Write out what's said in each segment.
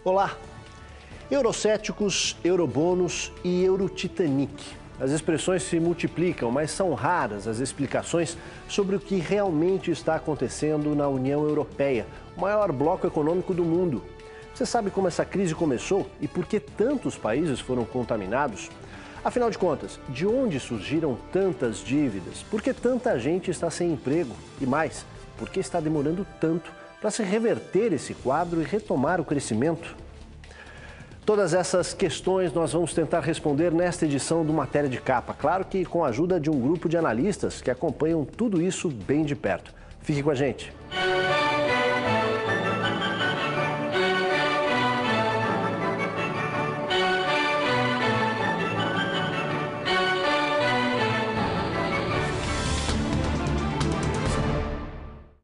Olá! Eurocéticos, eurobônus e Eurotitanic. As expressões se multiplicam, mas são raras as explicações sobre o que realmente está acontecendo na União Europeia, o maior bloco econômico do mundo. Você sabe como essa crise começou e por que tantos países foram contaminados? Afinal de contas, de onde surgiram tantas dívidas? Por que tanta gente está sem emprego? E mais, por que está demorando tanto para se reverter esse quadro e retomar o crescimento? Todas essas questões nós vamos tentar responder nesta edição do Matéria de Capa. Claro que com a ajuda de um grupo de analistas que acompanham tudo isso bem de perto. Fique com a gente.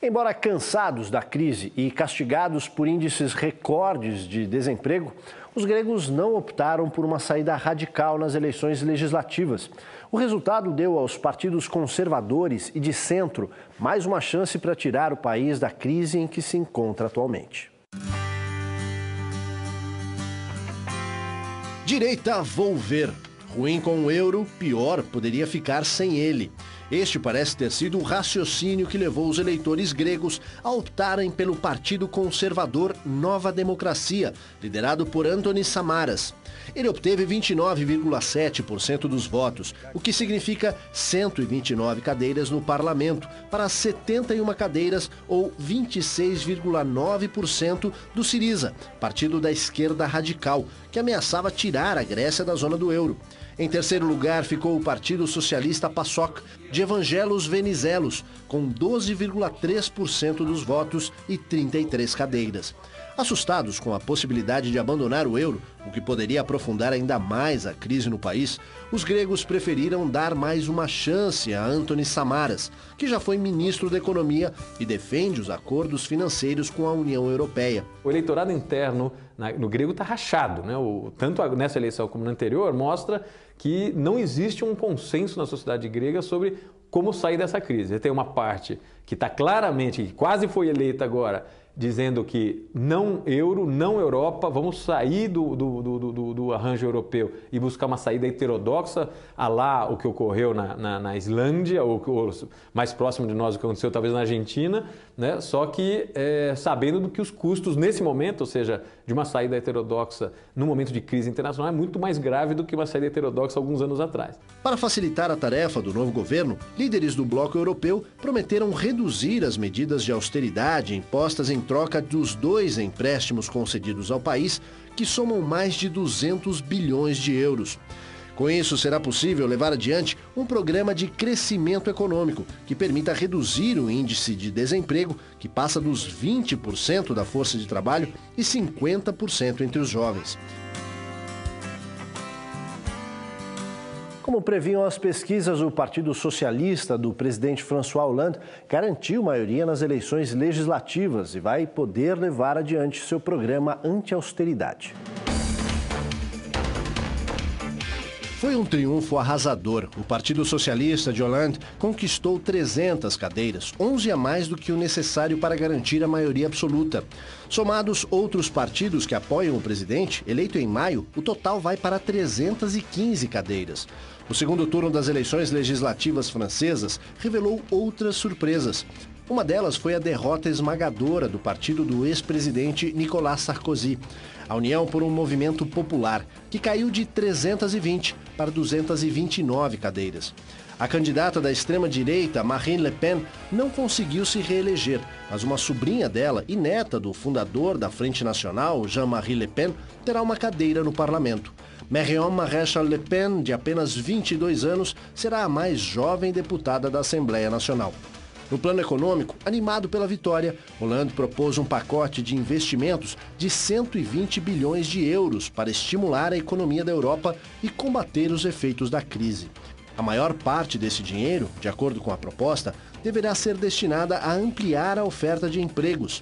Embora cansados da crise e castigados por índices recordes de desemprego, os gregos não optaram por uma saída radical nas eleições legislativas. O resultado deu aos partidos conservadores e de centro mais uma chance para tirar o país da crise em que se encontra atualmente. Direita, vou ver. Ruim com o euro, pior, poderia ficar sem ele. Este parece ter sido o raciocínio que levou os eleitores gregos a optarem pelo partido conservador Nova Democracia, liderado por Antonis Samaras. Ele obteve 29,7% dos votos, o que significa 129 cadeiras no parlamento, para 71 cadeiras ou 26,9% do Syriza, partido da esquerda radical, que ameaçava tirar a Grécia da zona do euro. Em terceiro lugar ficou o Partido Socialista PASOK, de Evangelos Venizelos, com 12,3% dos votos e 33 cadeiras. Assustados com a possibilidade de abandonar o euro, o que poderia aprofundar ainda mais a crise no país, os gregos preferiram dar mais uma chance a Antonis Samaras, que já foi ministro da Economia e defende os acordos financeiros com a União Europeia. O eleitorado interno no grego está rachado, né? Tanto nessa eleição como na anterior, mostra que não existe um consenso na sociedade grega sobre como sair dessa crise. Tem uma parte que está claramente, que quase foi eleita agora, dizendo que não euro, não Europa, vamos sair do arranjo europeu e buscar uma saída heterodoxa, a lá o que ocorreu na Islândia, ou mais próximo de nós o que aconteceu talvez na Argentina, né? Só que sabendo do que os custos nesse momento, ou seja, de uma saída heterodoxa no momento de crise internacional, é muito mais grave do que uma saída heterodoxa alguns anos atrás. Para facilitar a tarefa do novo governo, líderes do bloco europeu prometeram reduzir as medidas de austeridade impostas em troca dos 2 empréstimos concedidos ao país, que somam mais de 200 bilhões de euros. Com isso, será possível levar adiante um programa de crescimento econômico que permita reduzir o índice de desemprego, que passa dos 20% da força de trabalho e 50% entre os jovens. Como previam as pesquisas, o Partido Socialista do presidente François Hollande garantiu maioria nas eleições legislativas e vai poder levar adiante seu programa anti-austeridade. Foi um triunfo arrasador. O Partido Socialista de Hollande conquistou 300 cadeiras, 11 a mais do que o necessário para garantir a maioria absoluta. Somados outros partidos que apoiam o presidente, eleito em maio, o total vai para 315 cadeiras. O segundo turno das eleições legislativas francesas revelou outras surpresas. Uma delas foi a derrota esmagadora do partido do ex-presidente Nicolas Sarkozy, a União por um Movimento Popular, que caiu de 320 para 229 cadeiras. A candidata da extrema-direita, Marine Le Pen, não conseguiu se reeleger, mas uma sobrinha dela e neta do fundador da Frente Nacional, Jean-Marie Le Pen, terá uma cadeira no parlamento. Marion Maréchal Le Pen, de apenas 22 anos, será a mais jovem deputada da Assembleia Nacional. No plano econômico, animado pela vitória, Hollande propôs um pacote de investimentos de 120 bilhões de euros para estimular a economia da Europa e combater os efeitos da crise. A maior parte desse dinheiro, de acordo com a proposta, deverá ser destinada a ampliar a oferta de empregos.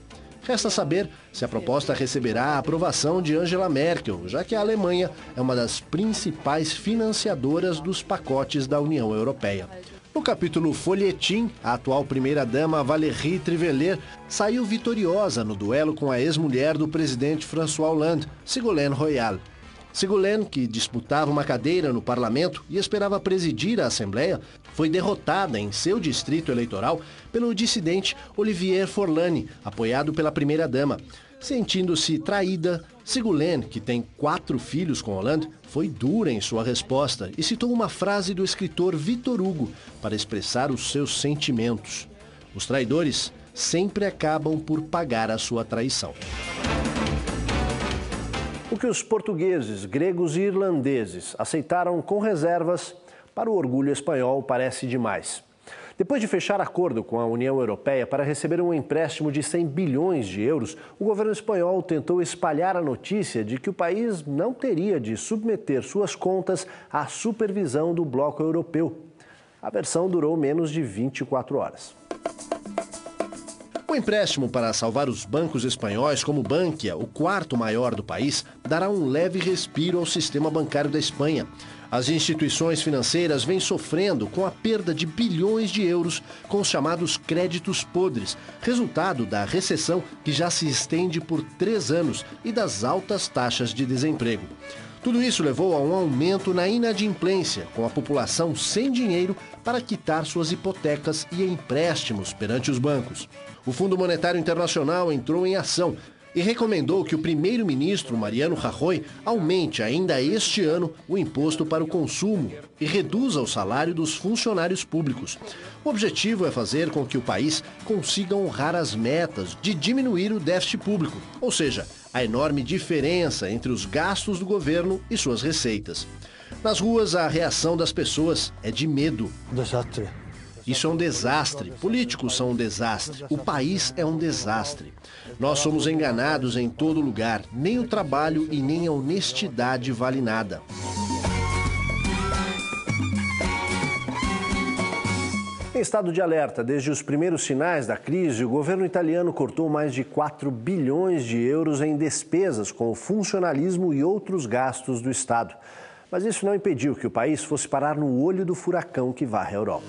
Resta saber se a proposta receberá a aprovação de Angela Merkel, já que a Alemanha é uma das principais financiadoras dos pacotes da União Europeia. No capítulo Folhetim, a atual primeira-dama Valérie Trierweiler saiu vitoriosa no duelo com a ex-mulher do presidente François Hollande, Ségolène Royal. Ségolène, que disputava uma cadeira no parlamento e esperava presidir a Assembleia, foi derrotada em seu distrito eleitoral pelo dissidente Olivier Forlani, apoiado pela primeira-dama. Sentindo-se traída, Ségolène, que tem 4 filhos com Hollande, foi dura em sua resposta e citou uma frase do escritor Victor Hugo para expressar os seus sentimentos. Os traidores sempre acabam por pagar a sua traição. O que os portugueses, gregos e irlandeses aceitaram com reservas, para o orgulho espanhol parece demais. Depois de fechar acordo com a União Europeia para receber um empréstimo de 100 bilhões de euros, o governo espanhol tentou espalhar a notícia de que o país não teria de submeter suas contas à supervisão do bloco europeu. A versão durou menos de 24 horas. O empréstimo para salvar os bancos espanhóis, como Bankia, o 4º maior do país, dará um leve respiro ao sistema bancário da Espanha. As instituições financeiras vêm sofrendo com a perda de bilhões de euros com os chamados créditos podres, resultado da recessão que já se estende por 3 anos e das altas taxas de desemprego. Tudo isso levou a um aumento na inadimplência, com a população sem dinheiro para quitar suas hipotecas e empréstimos perante os bancos. O Fundo Monetário Internacional entrou em ação e recomendou que o primeiro-ministro Mariano Rajoy aumente ainda este ano o imposto para o consumo e reduza o salário dos funcionários públicos. O objetivo é fazer com que o país consiga honrar as metas de diminuir o déficit público, ou seja, a enorme diferença entre os gastos do governo e suas receitas. Nas ruas, a reação das pessoas é de medo. Desastre. Isso é um desastre. Políticos são um desastre. O país é um desastre. Nós somos enganados em todo lugar. Nem o trabalho e nem a honestidade vale nada. Em estado de alerta, desde os primeiros sinais da crise, o governo italiano cortou mais de 4 bilhões de euros em despesas com o funcionalismo e outros gastos do Estado. Mas isso não impediu que o país fosse parar no olho do furacão que varre a Europa.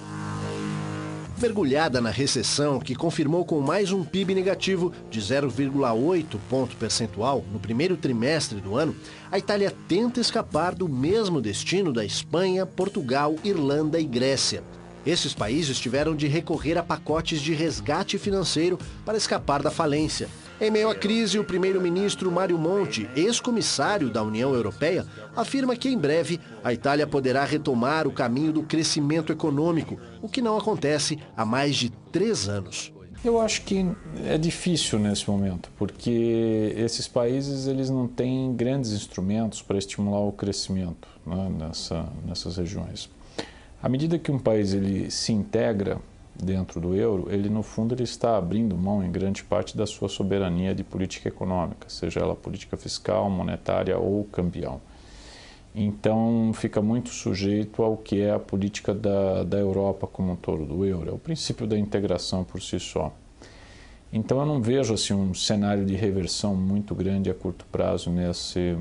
Mergulhada na recessão, que confirmou com mais um PIB negativo de 0,8 ponto percentual no primeiro trimestre do ano, a Itália tenta escapar do mesmo destino da Espanha, Portugal, Irlanda e Grécia. Esses países tiveram de recorrer a pacotes de resgate financeiro para escapar da falência. Em meio à crise, o primeiro-ministro Mário Monti, ex-comissário da União Europeia, afirma que em breve a Itália poderá retomar o caminho do crescimento econômico, o que não acontece há mais de 3 anos. Eu acho que é difícil nesse momento, porque esses países eles não têm grandes instrumentos para estimular o crescimento, né, nessas regiões. À medida que um país ele se integra dentro do euro, ele no fundo ele está abrindo mão em grande parte da sua soberania de política econômica, seja ela política fiscal, monetária ou cambial. Então fica muito sujeito ao que é a política da Europa como um todo, do euro, é o princípio da integração por si só. Então eu não vejo assim um cenário de reversão muito grande a curto prazo nesse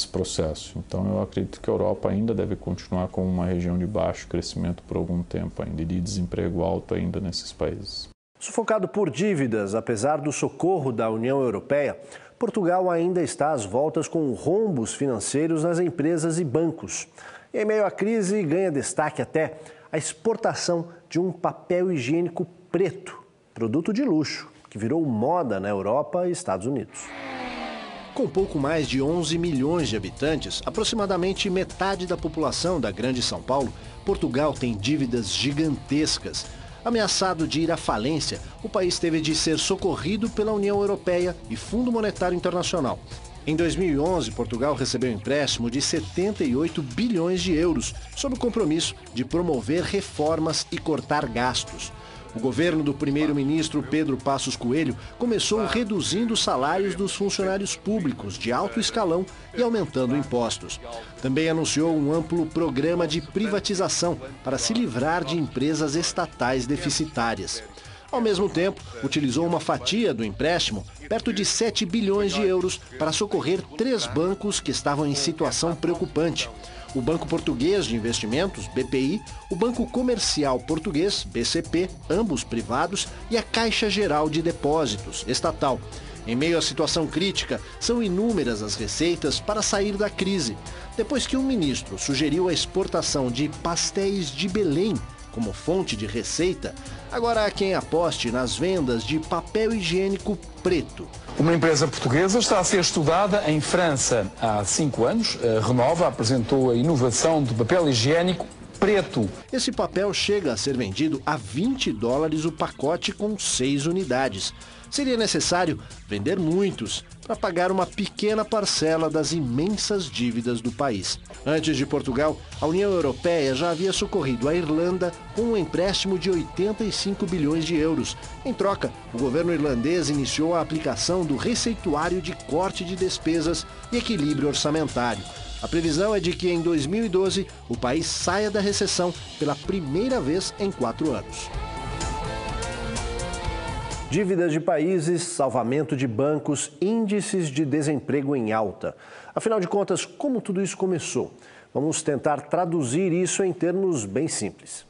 processo. Então eu acredito que a Europa ainda deve continuar como uma região de baixo crescimento por algum tempo ainda, e de desemprego alto ainda nesses países. Sufocado por dívidas, apesar do socorro da União Europeia, Portugal ainda está às voltas com rombos financeiros nas empresas e bancos. E em meio à crise, ganha destaque até a exportação de um papel higiênico preto, produto de luxo, que virou moda na Europa e Estados Unidos. Com pouco mais de 11 milhões de habitantes, aproximadamente metade da população da Grande São Paulo, Portugal tem dívidas gigantescas. Ameaçado de ir à falência, o país teve de ser socorrido pela União Europeia e Fundo Monetário Internacional. Em 2011, Portugal recebeu um empréstimo de 78 bilhões de euros, sob o compromisso de promover reformas e cortar gastos. O governo do primeiro-ministro Pedro Passos Coelho começou reduzindo os salários dos funcionários públicos de alto escalão e aumentando impostos. Também anunciou um amplo programa de privatização para se livrar de empresas estatais deficitárias. Ao mesmo tempo, utilizou uma fatia do empréstimo, perto de 7 bilhões de euros, para socorrer 3 bancos que estavam em situação preocupante. O Banco Português de Investimentos, BPI, o Banco Comercial Português, BCP, ambos privados, e a Caixa Geral de Depósitos, estatal. Em meio à situação crítica, são inúmeras as receitas para sair da crise. Depois que um ministro sugeriu a exportação de pastéis de Belém como fonte de receita, agora há quem aposte nas vendas de papel higiênico preto. Uma empresa portuguesa está a ser estudada em França há 5 anos. A Renova apresentou a inovação de papel higiênico preto. Esse papel chega a ser vendido a $20 o pacote com 6 unidades. Seria necessário vender muitos para pagar uma pequena parcela das imensas dívidas do país. Antes de Portugal, a União Europeia já havia socorrido a Irlanda com um empréstimo de 85 bilhões de euros. Em troca, o governo irlandês iniciou a aplicação do receituário de corte de despesas e equilíbrio orçamentário. A previsão é de que em 2012 o país saia da recessão pela primeira vez em 4 anos. Dívidas de países, salvamento de bancos, índices de desemprego em alta. Afinal de contas, como tudo isso começou? Vamos tentar traduzir isso em termos bem simples.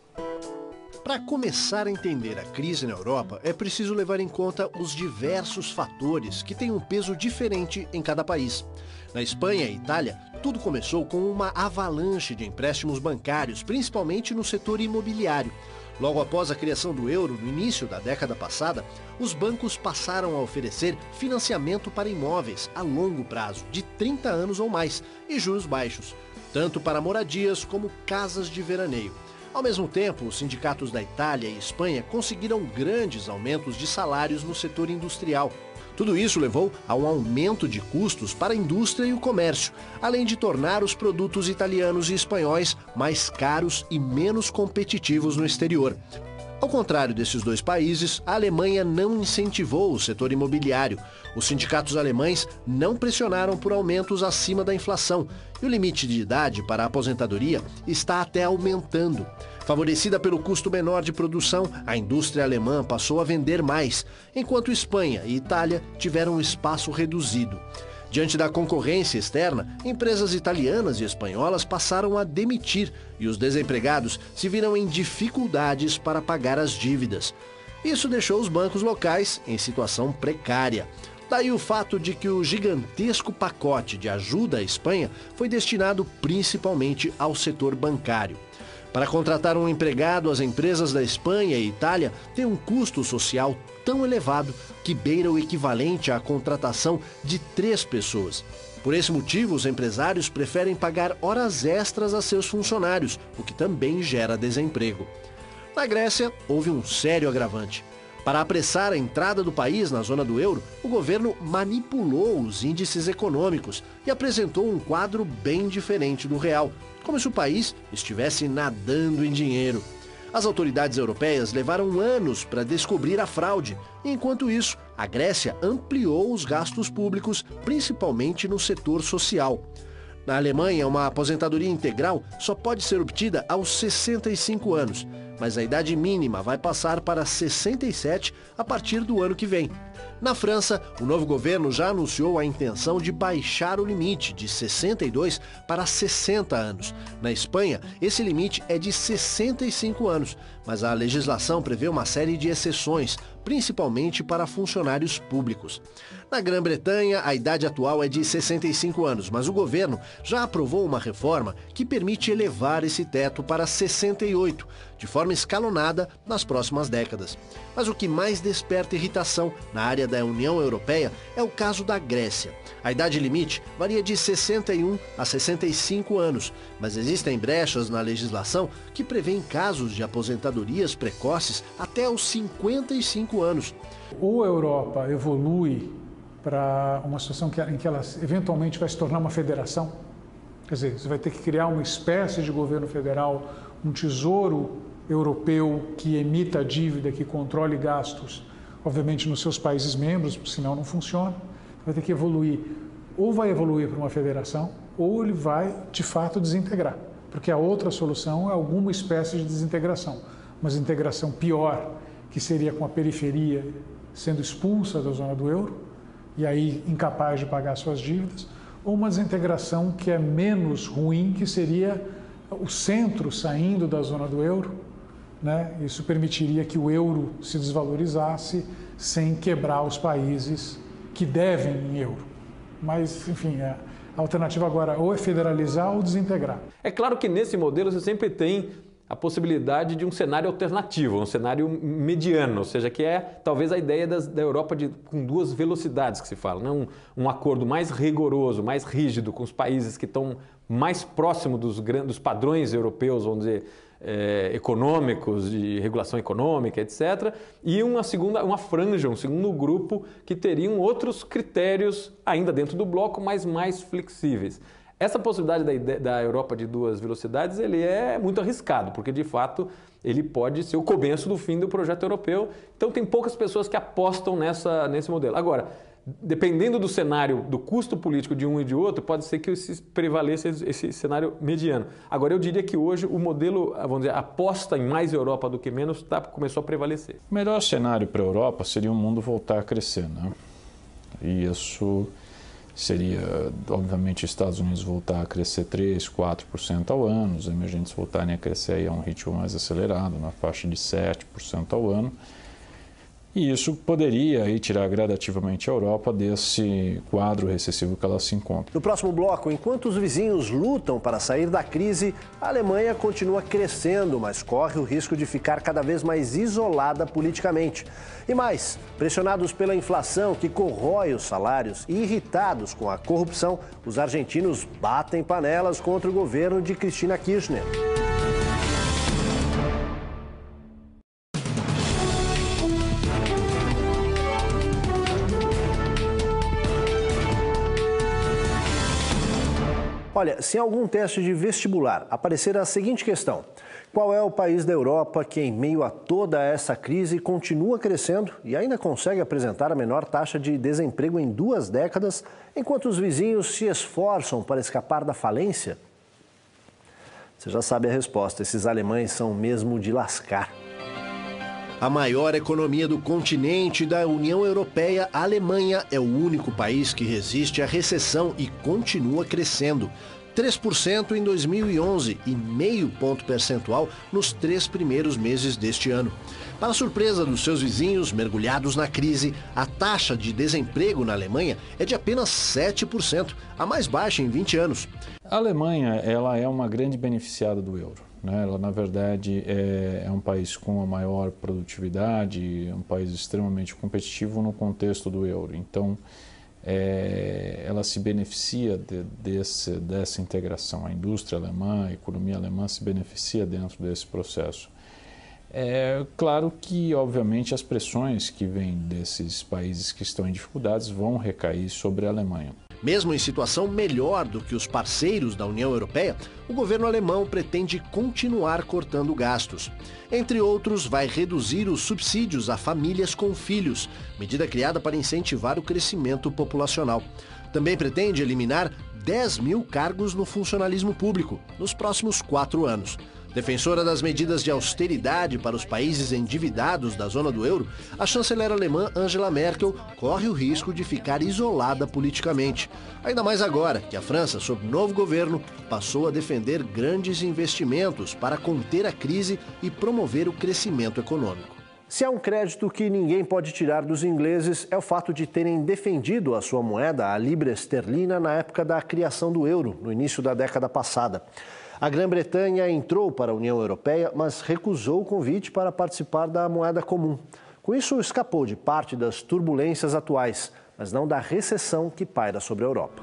Para começar a entender a crise na Europa, é preciso levar em conta os diversos fatores que têm um peso diferente em cada país. Na Espanha e Itália, tudo começou com uma avalanche de empréstimos bancários, principalmente no setor imobiliário. Logo após a criação do euro, no início da década passada, os bancos passaram a oferecer financiamento para imóveis a longo prazo, de 30 anos ou mais, e juros baixos, tanto para moradias como casas de veraneio. Ao mesmo tempo, os sindicatos da Itália e Espanha conseguiram grandes aumentos de salários no setor industrial. Tudo isso levou a um aumento de custos para a indústria e o comércio, além de tornar os produtos italianos e espanhóis mais caros e menos competitivos no exterior. Ao contrário desses dois países, a Alemanha não incentivou o setor imobiliário. Os sindicatos alemães não pressionaram por aumentos acima da inflação e o limite de idade para a aposentadoria está até aumentando. Favorecida pelo custo menor de produção, a indústria alemã passou a vender mais, enquanto Espanha e Itália tiveram um espaço reduzido. Diante da concorrência externa, empresas italianas e espanholas passaram a demitir e os desempregados se viram em dificuldades para pagar as dívidas. Isso deixou os bancos locais em situação precária. Daí o fato de que o gigantesco pacote de ajuda à Espanha foi destinado principalmente ao setor bancário. Para contratar um empregado, as empresas da Espanha e Itália têm um custo social tão elevado que beira o equivalente à contratação de 3 pessoas. Por esse motivo, os empresários preferem pagar horas extras a seus funcionários, o que também gera desemprego. Na Grécia, houve um sério agravante. Para apressar a entrada do país na zona do euro, o governo manipulou os índices econômicos e apresentou um quadro bem diferente do real, como se o país estivesse nadando em dinheiro. As autoridades europeias levaram anos para descobrir a fraude. Enquanto isso, a Grécia ampliou os gastos públicos, principalmente no setor social. Na Alemanha, uma aposentadoria integral só pode ser obtida aos 65 anos, mas a idade mínima vai passar para 67 a partir do ano que vem. Na França, o novo governo já anunciou a intenção de baixar o limite de 62 para 60 anos. Na Espanha, esse limite é de 65 anos, mas a legislação prevê uma série de exceções, principalmente para funcionários públicos. Na Grã-Bretanha, a idade atual é de 65 anos, mas o governo já aprovou uma reforma que permite elevar esse teto para 68, de forma escalonada nas próximas décadas. Mas o que mais desperta irritação na área da União Europeia é o caso da Grécia. A idade limite varia de 61 a 65 anos, mas existem brechas na legislação que prevêem casos de aposentadorias precoces até os 55 anos. Ou a Europa evolui para uma situação em que ela eventualmente vai se tornar uma federação, quer dizer, você vai ter que criar uma espécie de governo federal, um tesouro europeu que emita dívida, que controle gastos, obviamente nos seus países membros, senão não funciona. Vai ter que evoluir, ou vai evoluir para uma federação, ou ele vai de fato desintegrar, porque a outra solução é alguma espécie de desintegração, mas integração pior, que seria com a periferia sendo expulsa da zona do euro e aí incapaz de pagar suas dívidas, ou uma desintegração que é menos ruim, que seria o centro saindo da zona do euro, né? Isso permitiria que o euro se desvalorizasse sem quebrar os países que devem em euro. Mas, enfim, a alternativa agora ou é federalizar ou desintegrar. É claro que nesse modelo você sempre tem a possibilidade de um cenário alternativo, um cenário mediano, ou seja, que é talvez a ideia da Europa com duas velocidades que se fala, né? Um acordo mais rigoroso, mais rígido com os países que estão mais próximos dos padrões europeus, vamos dizer, econômicos, de regulação econômica, etc. E uma franja, um segundo grupo que teriam outros critérios ainda dentro do bloco, mas mais flexíveis. Essa possibilidade da Europa de duas velocidades, ele é muito arriscado, porque de fato ele pode ser o começo do fim do projeto europeu. Então tem poucas pessoas que apostam nesse modelo. Agora, dependendo do cenário, do custo político de um e de outro, pode ser que prevaleça esse cenário mediano. Agora, eu diria que hoje o modelo, vamos dizer, aposta em mais Europa do que menos, começou a prevalecer. O melhor cenário para a Europa seria o mundo voltar a crescer, né? E isso seria, obviamente, os Estados Unidos voltar a crescer 3%, 4% ao ano, os emergentes voltarem a crescer aí a um ritmo mais acelerado, na faixa de 7% ao ano. E isso poderia aí tirar gradativamente a Europa desse quadro recessivo que ela se encontra. No próximo bloco, enquanto os vizinhos lutam para sair da crise, a Alemanha continua crescendo, mas corre o risco de ficar cada vez mais isolada politicamente. E mais, pressionados pela inflação que corrói os salários e irritados com a corrupção, os argentinos batem panelas contra o governo de Cristina Kirchner. Olha, se em algum teste de vestibular aparecer a seguinte questão: qual é o país da Europa que, em meio a toda essa crise, continua crescendo e ainda consegue apresentar a menor taxa de desemprego em 2 décadas, enquanto os vizinhos se esforçam para escapar da falência? Você já sabe a resposta: esses alemães são mesmo de lascar. A maior economia do continente da União Europeia, a Alemanha, é o único país que resiste à recessão e continua crescendo. 3% em 2011 e meio ponto percentual nos 3 primeiros meses deste ano. Para surpresa dos seus vizinhos mergulhados na crise, a taxa de desemprego na Alemanha é de apenas 7%, a mais baixa em 20 anos. A Alemanha, ela é uma grande beneficiada do euro, né? Ela, na verdade, é um país com a maior produtividade, é um país extremamente competitivo no contexto do euro. Então, ela se beneficia dessa integração. A indústria alemã, a economia alemã se beneficia dentro desse processo. É claro que, obviamente, as pressões que vêm desses países que estão em dificuldades vão recair sobre a Alemanha. Mesmo em situação melhor do que os parceiros da União Europeia, o governo alemão pretende continuar cortando gastos. Entre outros, vai reduzir os subsídios a famílias com filhos, medida criada para incentivar o crescimento populacional. Também pretende eliminar 10 mil cargos no funcionalismo público nos próximos 4 anos. Defensora das medidas de austeridade para os países endividados da zona do euro, a chanceler alemã Angela Merkel corre o risco de ficar isolada politicamente. Ainda mais agora que a França, sob novo governo, passou a defender grandes investimentos para conter a crise e promover o crescimento econômico. Se há um crédito que ninguém pode tirar dos ingleses, é o fato de terem defendido a sua moeda, a libra esterlina, na época da criação do euro, no início da década passada. A Grã-Bretanha entrou para a União Europeia, mas recusou o convite para participar da moeda comum. Com isso, escapou de parte das turbulências atuais, mas não da recessão que paira sobre a Europa.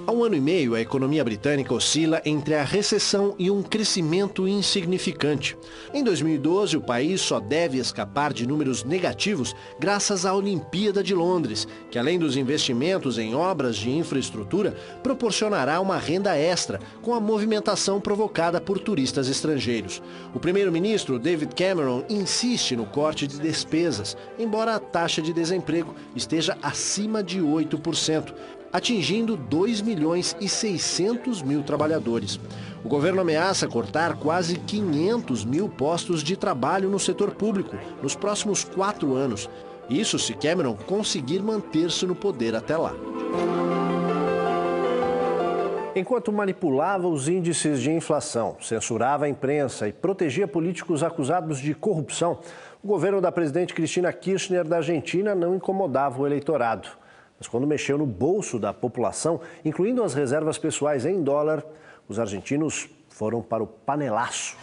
Há 1 ano e meio, a economia britânica oscila entre a recessão e um crescimento insignificante. Em 2012, o país só deve escapar de números negativos graças à Olimpíada de Londres, que, além dos investimentos em obras de infraestrutura, proporcionará uma renda extra com a movimentação provocada por turistas estrangeiros. O primeiro-ministro David Cameron insiste no corte de despesas, embora a taxa de desemprego esteja acima de 8%. atingindo 2.600.000 trabalhadores. O governo ameaça cortar quase 500.000 postos de trabalho no setor público nos próximos 4 anos. Isso se Cameron conseguir manter-se no poder até lá. Enquanto manipulava os índices de inflação, censurava a imprensa e protegia políticos acusados de corrupção, o governo da presidente Cristina Kirchner da Argentina não incomodava o eleitorado. Mas quando mexeu no bolso da população, incluindo as reservas pessoais em dólar, os argentinos foram para o panelaço.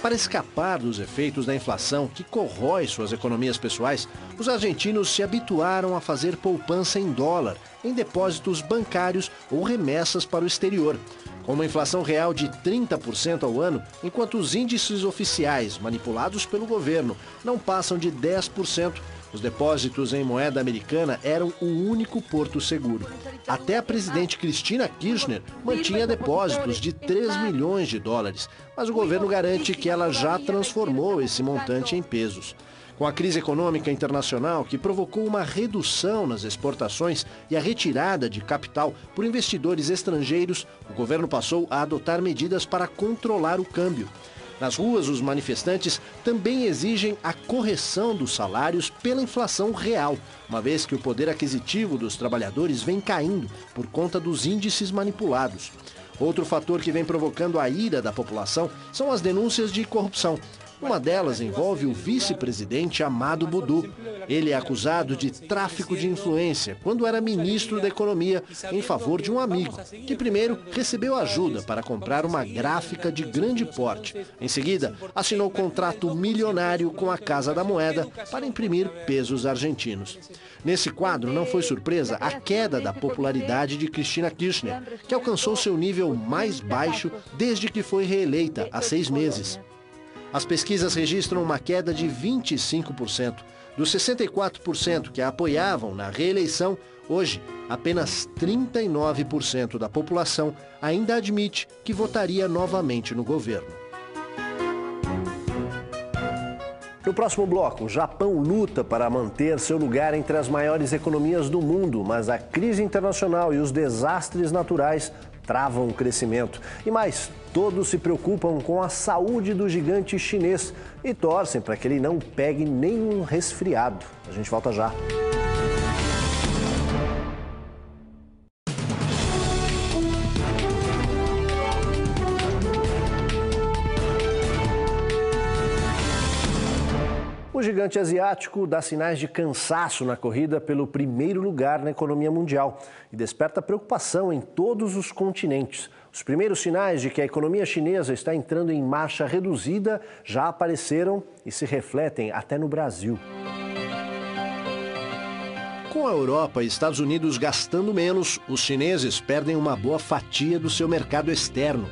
Para escapar dos efeitos da inflação que corrói suas economias pessoais, os argentinos se habituaram a fazer poupança em dólar, em depósitos bancários ou remessas para o exterior. Com uma inflação real de 30% ao ano, enquanto os índices oficiais manipulados pelo governo não passam de 10%, os depósitos em moeda americana eram o único porto seguro. Até a presidente Cristina Kirchner mantinha depósitos de 3 milhões de dólares, mas o governo garante que ela já transformou esse montante em pesos. Com a crise econômica internacional, que provocou uma redução nas exportações e a retirada de capital por investidores estrangeiros, o governo passou a adotar medidas para controlar o câmbio. Nas ruas, os manifestantes também exigem a correção dos salários pela inflação real, uma vez que o poder aquisitivo dos trabalhadores vem caindo por conta dos índices manipulados. Outro fator que vem provocando a ira da população são as denúncias de corrupção. Uma delas envolve o vice-presidente Amado Boudou. Ele é acusado de tráfico de influência quando era ministro da Economia em favor de um amigo, que primeiro recebeu ajuda para comprar uma gráfica de grande porte. Em seguida, assinou contrato milionário com a Casa da Moeda para imprimir pesos argentinos. Nesse quadro, não foi surpresa a queda da popularidade de Cristina Kirchner, que alcançou seu nível mais baixo desde que foi reeleita há 6 meses. As pesquisas registram uma queda de 25%. Dos 64% que a apoiavam na reeleição, hoje, apenas 39% da população ainda admite que votaria novamente no governo. No próximo bloco, o Japão luta para manter seu lugar entre as maiores economias do mundo, mas a crise internacional e os desastres naturais travam o crescimento. E mais, todos se preocupam com a saúde do gigante chinês e torcem para que ele não pegue nenhum resfriado. A gente volta já. O gigante asiático dá sinais de cansaço na corrida pelo primeiro lugar na economia mundial e desperta preocupação em todos os continentes. Os primeiros sinais de que a economia chinesa está entrando em marcha reduzida já apareceram e se refletem até no Brasil. Com a Europa e Estados Unidos gastando menos, os chineses perdem uma boa fatia do seu mercado externo.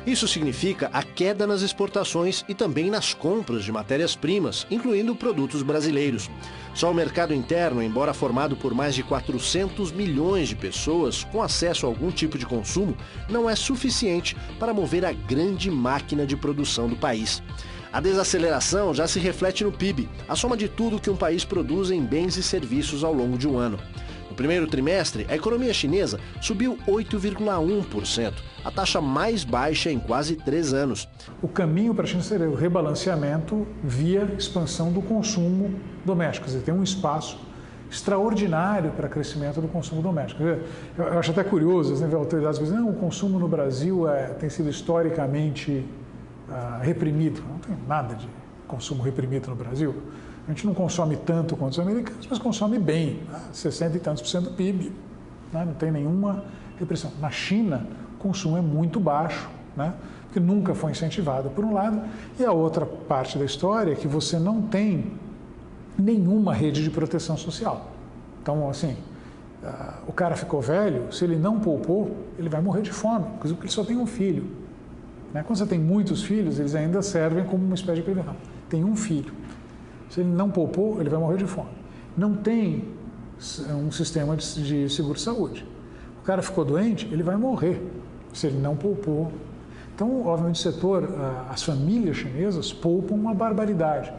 Isso significa a queda nas exportações e também nas compras de matérias-primas, incluindo produtos brasileiros. Só o mercado interno, embora formado por mais de 400 milhões de pessoas com acesso a algum tipo de consumo, não é suficiente para mover a grande máquina de produção do país. A desaceleração já se reflete no PIB, a soma de tudo que um país produz em bens e serviços ao longo de um ano. No primeiro trimestre, a economia chinesa subiu 8,1%, a taxa mais baixa em quase 3 anos. O caminho para a China seria o rebalanceamento via expansão do consumo doméstico. Quer dizer, tem um espaço extraordinário para crescimento do consumo doméstico. Eu acho até curioso, as autoridades dizem, o consumo no Brasil tem sido historicamente reprimido. Não tem nada de consumo reprimido no Brasil. A gente não consome tanto quanto os americanos, mas consome bem, 60 e tantos % do PIB. Né? Não tem nenhuma repressão. Na China, o consumo é muito baixo, né? Porque nunca foi incentivado, por um lado. E a outra parte da história é que você não tem nenhuma rede de proteção social. Então, assim, o cara ficou velho, se ele não poupou, ele vai morrer de fome, porque ele só tem um filho. Quando você tem muitos filhos, eles ainda servem como uma espécie de prevenção. Tem um filho. Se ele não poupou, ele vai morrer de fome. Não tem um sistema de seguro-saúde. O cara ficou doente, ele vai morrer se ele não poupou. Então, obviamente, o setor, as famílias chinesas poupam uma barbaridade.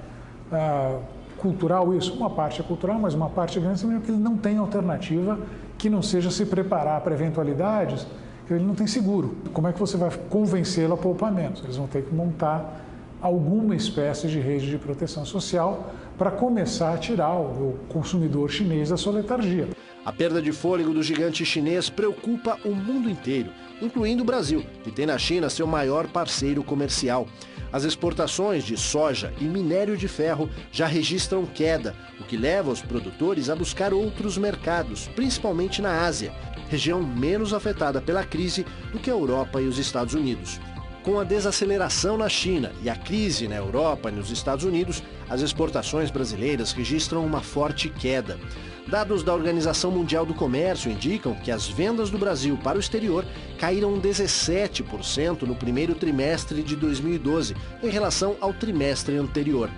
cultural isso? Uma parte é cultural, mas uma parte grande é que ele não tem alternativa que não seja se preparar para eventualidades, que ele não tem seguro. Como é que você vai convencê-lo a poupar menos? Eles vão ter que montar alguma espécie de rede de proteção social para começar a tirar o consumidor chinês da sua letargia. A perda de fôlego do gigante chinês preocupa o mundo inteiro, incluindo o Brasil, que tem na China seu maior parceiro comercial. As exportações de soja e minério de ferro já registram queda, o que leva os produtores a buscar outros mercados, principalmente na Ásia, região menos afetada pela crise do que a Europa e os Estados Unidos. Com a desaceleração na China e a crise na Europa e nos Estados Unidos, as exportações brasileiras registram uma forte queda. Dados da Organização Mundial do Comércio indicam que as vendas do Brasil para o exterior caíram 17% no primeiro trimestre de 2012, em relação ao trimestre anterior.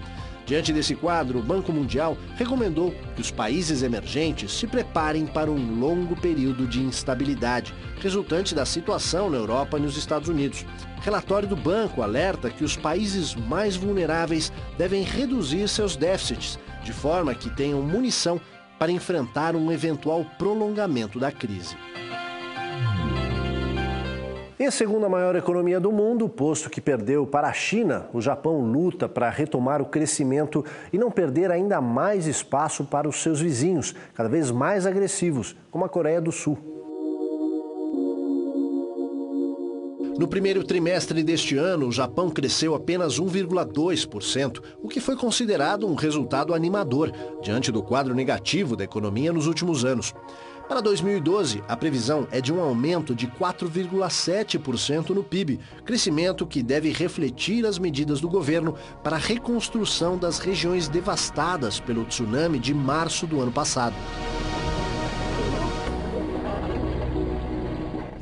Diante desse quadro, o Banco Mundial recomendou que os países emergentes se preparem para um longo período de instabilidade, resultante da situação na Europa e nos Estados Unidos. Relatório do banco alerta que os países mais vulneráveis devem reduzir seus déficits, de forma que tenham munição para enfrentar um eventual prolongamento da crise. E a segunda maior economia do mundo, posto que perdeu para a China, o Japão luta para retomar o crescimento e não perder ainda mais espaço para os seus vizinhos, cada vez mais agressivos, como a Coreia do Sul. No primeiro trimestre deste ano, o Japão cresceu apenas 1,2%, o que foi considerado um resultado animador, diante do quadro negativo da economia nos últimos anos. Para 2012, a previsão é de um aumento de 4,7% no PIB, crescimento que deve refletir as medidas do governo para a reconstrução das regiões devastadas pelo tsunami de março do ano passado.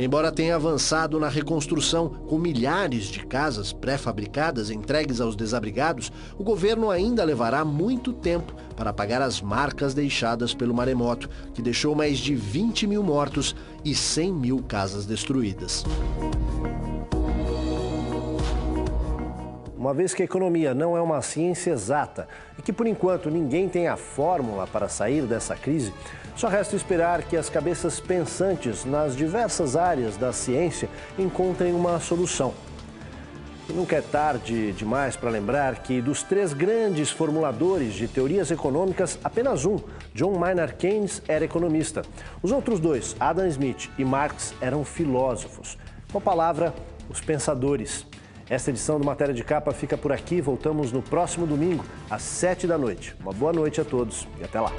Embora tenha avançado na reconstrução com milhares de casas pré-fabricadas entregues aos desabrigados, o governo ainda levará muito tempo para apagar as marcas deixadas pelo maremoto, que deixou mais de 20 mil mortos e 100 mil casas destruídas. Uma vez que a economia não é uma ciência exata e que, por enquanto, ninguém tem a fórmula para sair dessa crise, só resta esperar que as cabeças pensantes nas diversas áreas da ciência encontrem uma solução. E nunca é tarde demais para lembrar que dos 3 grandes formuladores de teorias econômicas, apenas um, John Maynard Keynes, era economista. Os outros 2, Adam Smith e Marx, eram filósofos. Com a palavra, os pensadores. Esta edição do Matéria de Capa fica por aqui. Voltamos no próximo domingo, às 7 da noite. Uma boa noite a todos e até lá.